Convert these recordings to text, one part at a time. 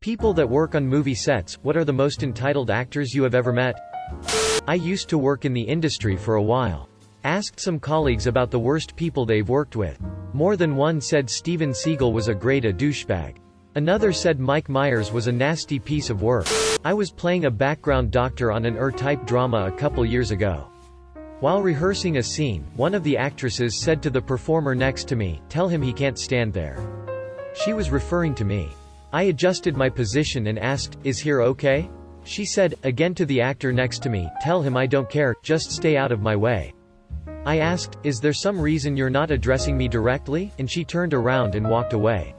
People that work on movie sets, what are the most entitled actors you have ever met? I used to work in the industry for a while. Asked some colleagues about the worst people they've worked with. More than one said Steven Seagal was a douchebag. Another said Mike Myers was a nasty piece of work. I was playing a background doctor on an type drama a couple years ago. While rehearsing a scene, one of the actresses said to the performer next to me, "Tell him he can't stand there." She was referring to me. I adjusted my position and asked, "Is here okay?" She said, again to the actor next to me, "Tell him I don't care, just stay out of my way." I asked, "Is there some reason you're not addressing me directly?" And she turned around and walked away.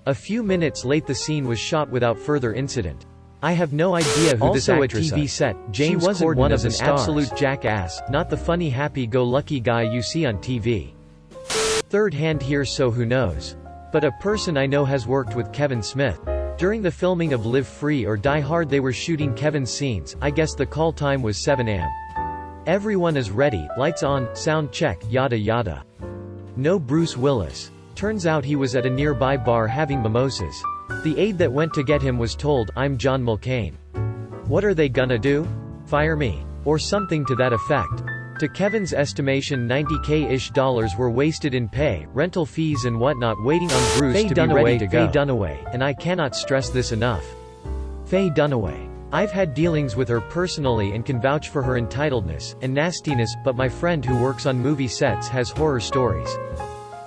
A few minutes late the scene was shot without further incident. I have no idea who this actress is. Also a TV set, James Corden is an absolute jackass, not the funny happy-go-lucky guy you see on TV. Third hand here, so who knows. But a person I know has worked with Kevin Smith. During the filming of Live Free or Die Hard they were shooting Kevin's scenes. I guess the call time was 7 am. Everyone is ready, lights on, sound check, yada yada. No Bruce Willis. Turns out he was at a nearby bar having mimosas. The aide that went to get him was told, "I'm John Mulcaine." What are they gonna do? Fire me? Or something to that effect. To Kevin's estimation $90K-ish were wasted in pay, rental fees and whatnot waiting on Bruce to be ready to go. Faye Dunaway, and I cannot stress this enough. Faye Dunaway. I've had dealings with her personally and can vouch for her entitledness and nastiness, but my friend who works on movie sets has horror stories.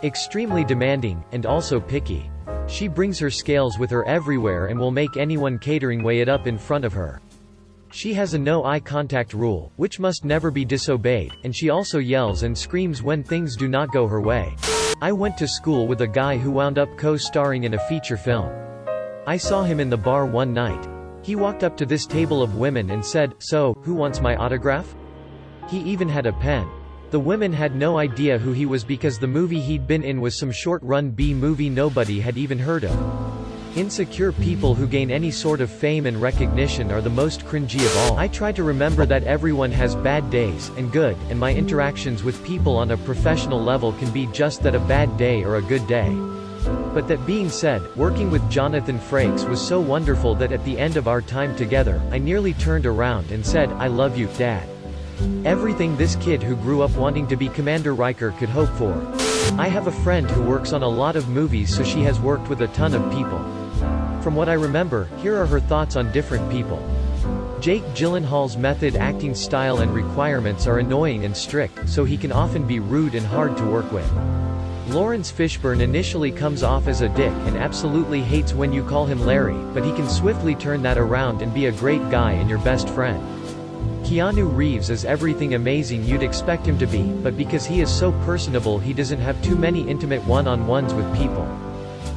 Extremely demanding, and also picky. She brings her scales with her everywhere and will make anyone catering weigh it up in front of her. She has a no eye contact rule, which must never be disobeyed, and she also yells and screams when things do not go her way. I went to school with a guy who wound up co-starring in a feature film. I saw him in the bar one night. He walked up to this table of women and said, "So, who wants my autograph?" He even had a pen. The women had no idea who he was because the movie he'd been in was some short-run B-movie nobody had even heard of. Insecure people who gain any sort of fame and recognition are the most cringy of all. I try to remember that everyone has bad days, and good, and my interactions with people on a professional level can be just that, a bad day or a good day. But that being said, working with Jonathan Frakes was so wonderful that at the end of our time together, I nearly turned around and said, "I love you, Dad." Everything this kid who grew up wanting to be Commander Riker could hope for. I have a friend who works on a lot of movies, so she has worked with a ton of people. From what I remember, here are her thoughts on different people. Jake Gyllenhaal's method acting style and requirements are annoying and strict, so he can often be rude and hard to work with. Laurence Fishburne initially comes off as a dick and absolutely hates when you call him Larry, but he can swiftly turn that around and be a great guy and your best friend. Keanu Reeves is everything amazing you'd expect him to be, but because he is so personable he doesn't have too many intimate one-on-ones with people.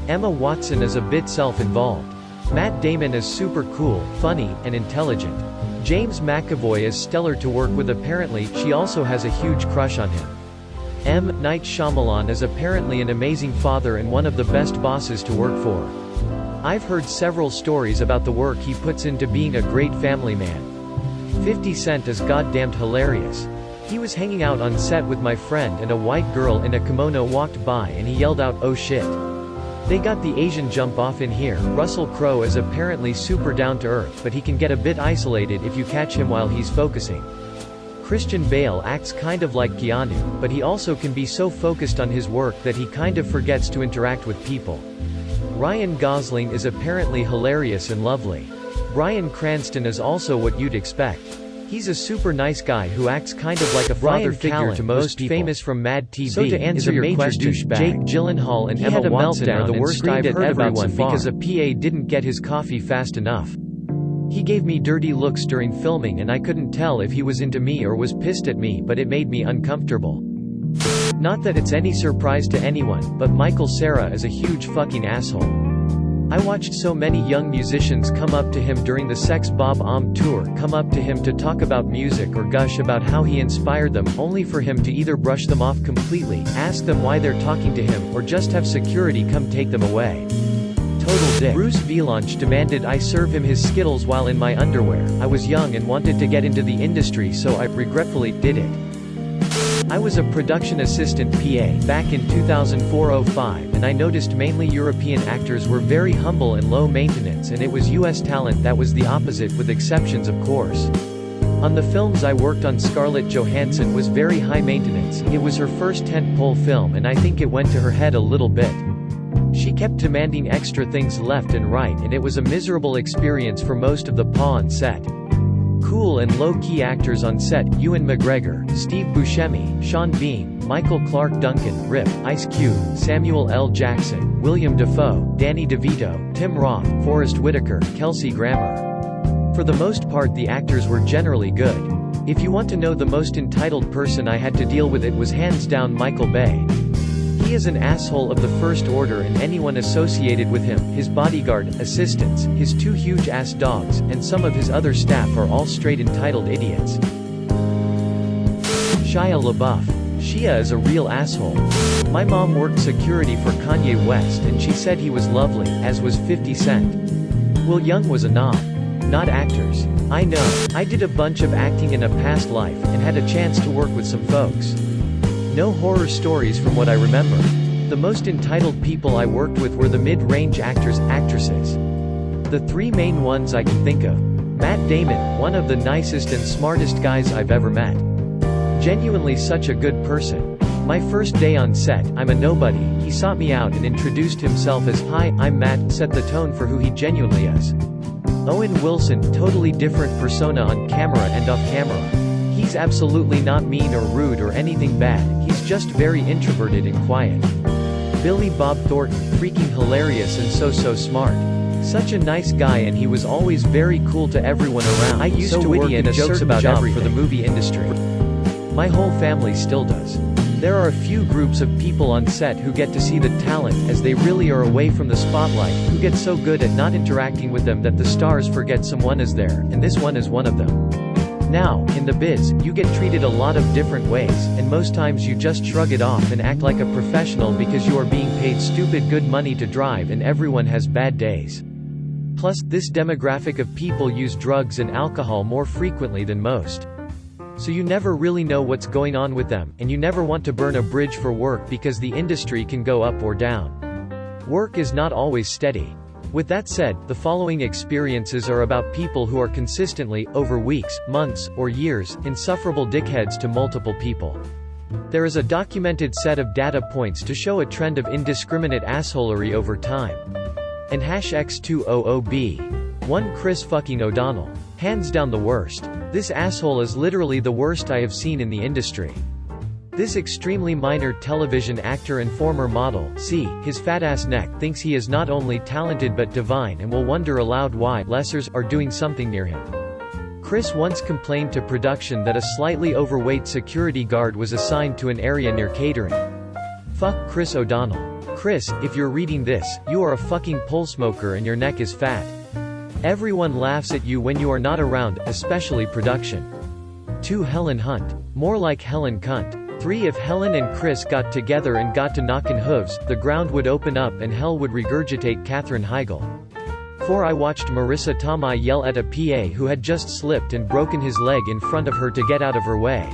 Emma Watson is a bit self-involved. Matt Damon is super cool, funny, and intelligent. James McAvoy is stellar to work with. Apparently, she also has a huge crush on him. M. Night Shyamalan is apparently an amazing father and one of the best bosses to work for. I've heard several stories about the work he puts into being a great family man. 50 Cent is goddamned hilarious. He was hanging out on set with my friend and a white girl in a kimono walked by and he yelled out, "Oh shit. They got the Asian jump off in here." Russell Crowe is apparently super down to earth, but he can get a bit isolated if you catch him while he's focusing. Christian Bale acts kind of like Keanu, but he also can be so focused on his work that he kind of forgets to interact with people. Ryan Gosling is apparently hilarious and lovely. Bryan Cranston is also what you'd expect. He's a super nice guy who acts kind of like a father figure to most people. Famous from Mad TV. So to answer your question, Jake Gyllenhaal and Emma Watson are the worst I've heard about so far because a PA didn't get his coffee fast enough. He gave me dirty looks during filming and I couldn't tell if he was into me or was pissed at me, but it made me uncomfortable. Not that it's any surprise to anyone, but Michael Cera is a huge fucking asshole. I watched so many young musicians come up to him during the Sex Bob tour, come up to him to talk about music or gush about how he inspired them, only for him to either brush them off completely, ask them why they're talking to him, or just have security come take them away. Total dick. Bruce Vilanch demanded I serve him his Skittles while in my underwear. I was young and wanted to get into the industry, so I regretfully did it. I was a production assistant PA back in 2004-05 and I noticed mainly European actors were very humble and low maintenance, and it was US talent that was the opposite, with exceptions of course. On the films I worked on, Scarlett Johansson was very high maintenance. It was her first tentpole film and I think it went to her head a little bit. She kept demanding extra things left and right, and it was a miserable experience for most of the PA on set. Cool and low-key actors on set: Ewan McGregor, Steve Buscemi, Sean Bean, Michael Clarke Duncan, Rip, Ice Cube, Samuel L. Jackson, William Dafoe, Danny DeVito, Tim Roth, Forrest Whitaker, Kelsey Grammer. For the most part the actors were generally good. If you want to know the most entitled person I had to deal with, it was hands down Michael Bay. He is an asshole of the first order, and anyone associated with him, his bodyguard, assistants, his two huge-ass dogs, and some of his other staff are all straight entitled idiots. Shia LaBeouf. Shia is a real asshole. My mom worked security for Kanye West and she said he was lovely, as was 50 Cent. Will Young was a knob. Not actors. I know. I did a bunch of acting in a past life, and had a chance to work with some folks. No horror stories from what I remember. The most entitled people I worked with were the mid-range actors, actresses. The three main ones I can think of. Matt Damon, one of the nicest and smartest guys I've ever met. Genuinely such a good person. My first day on set, I'm a nobody, he sought me out and introduced himself as, "Hi, I'm Matt," set the tone for who he genuinely is. Owen Wilson, totally different persona on camera and off camera. He's absolutely not mean or rude or anything bad, he's just very introverted and quiet. Billy Bob Thornton, freaking hilarious and so smart. Such a nice guy, and he was always very cool to everyone around. I used to work in a jokes about everything for the movie industry. My whole family still does. There are a few groups of people on set who get to see the talent as they really are away from the spotlight, who get so good at not interacting with them that the stars forget someone is there, and this one is one of them. Now, in the biz, you get treated a lot of different ways, and most times you just shrug it off and act like a professional because you are being paid stupid good money to drive, and everyone has bad days. Plus, this demographic of people use drugs and alcohol more frequently than most. So you never really know what's going on with them, and you never want to burn a bridge for work because the industry can go up or down. Work is not always steady. With that said, the following experiences are about people who are consistently, over weeks, months, or years, insufferable dickheads to multiple people. There is a documented set of data points to show a trend of indiscriminate assholery over time. And #X200B. 1 Chris fucking O'Donnell. Hands down the worst. This asshole is literally the worst I have seen in the industry. This extremely minor television actor and former model, see, his fat-ass neck, thinks he is not only talented but divine, and will wonder aloud why lessers are doing something near him. Chris once complained to production that a slightly overweight security guard was assigned to an area near catering. Fuck Chris O'Donnell. Chris, if you're reading this, you are a fucking pole smoker and your neck is fat. Everyone laughs at you when you are not around, especially production. 2 Helen Hunt. More like Helen Cunt. 3 If Helen and Chris got together and got to knockin' hooves, the ground would open up and hell would regurgitate Katherine Heigl. 4 I watched Marissa Tomei yell at a PA who had just slipped and broken his leg in front of her to get out of her way.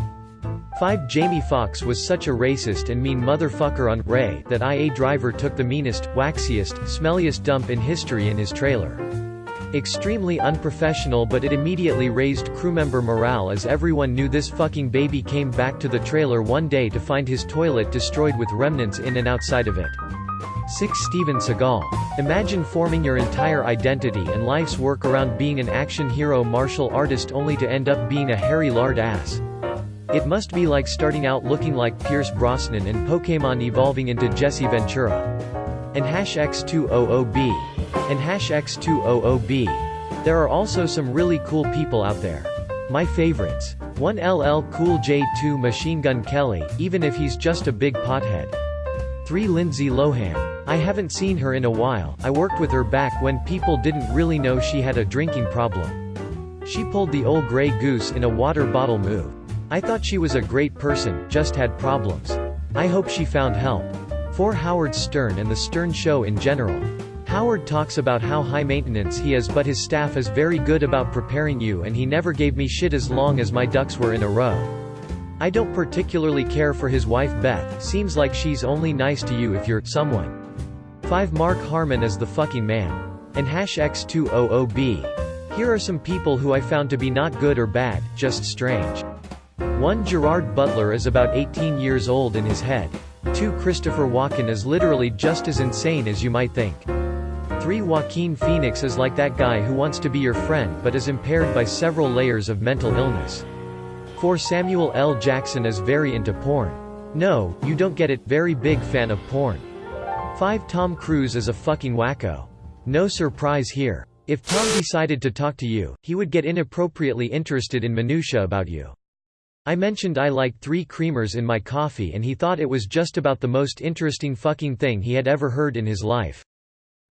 5 Jamie Foxx was such a racist and mean motherfucker on Ray that IA driver took the meanest, waxiest, smelliest dump in history in his trailer. Extremely unprofessional, but it immediately raised crewmember morale as everyone knew this fucking baby came back to the trailer one day to find his toilet destroyed with remnants in and outside of it. 6 Steven Seagal. Imagine forming your entire identity and life's work around being an action hero martial artist only to end up being a hairy lard ass. It must be like starting out looking like Pierce Brosnan and Pokémon evolving into Jesse Ventura. And #X200B. And #X200B. There are also some really cool people out there. My favorites. 1 LL Cool J, 2 Machine Gun Kelly, even if he's just a big pothead. 3 Lindsay Lohan. I haven't seen her in a while, I worked with her back when people didn't really know she had a drinking problem. She pulled the old Grey Goose in a water bottle move. I thought she was a great person, just had problems. I hope she found help. 4 Howard Stern and The Stern Show in general. Howard talks about how high maintenance he is, but his staff is very good about preparing you, and he never gave me shit as long as my ducks were in a row. I don't particularly care for his wife Beth, seems like she's only nice to you if you're someone. 5 Mark Harmon as the fucking man. And #X200B. Here are some people who I found to be not good or bad, just strange. 1 Gerard Butler is about 18 years old in his head. 2 Christopher Walken is literally just as insane as you might think. 3 Joaquin Phoenix is like that guy who wants to be your friend but is impaired by several layers of mental illness. 4 Samuel L. Jackson is very into porn. No, you don't get it, very big fan of porn. 5 Tom Cruise is a fucking wacko. No surprise here. If Tom decided to talk to you, he would get inappropriately interested in minutia about you. I mentioned I liked 3 creamers in my coffee and he thought it was just about the most interesting fucking thing he had ever heard in his life.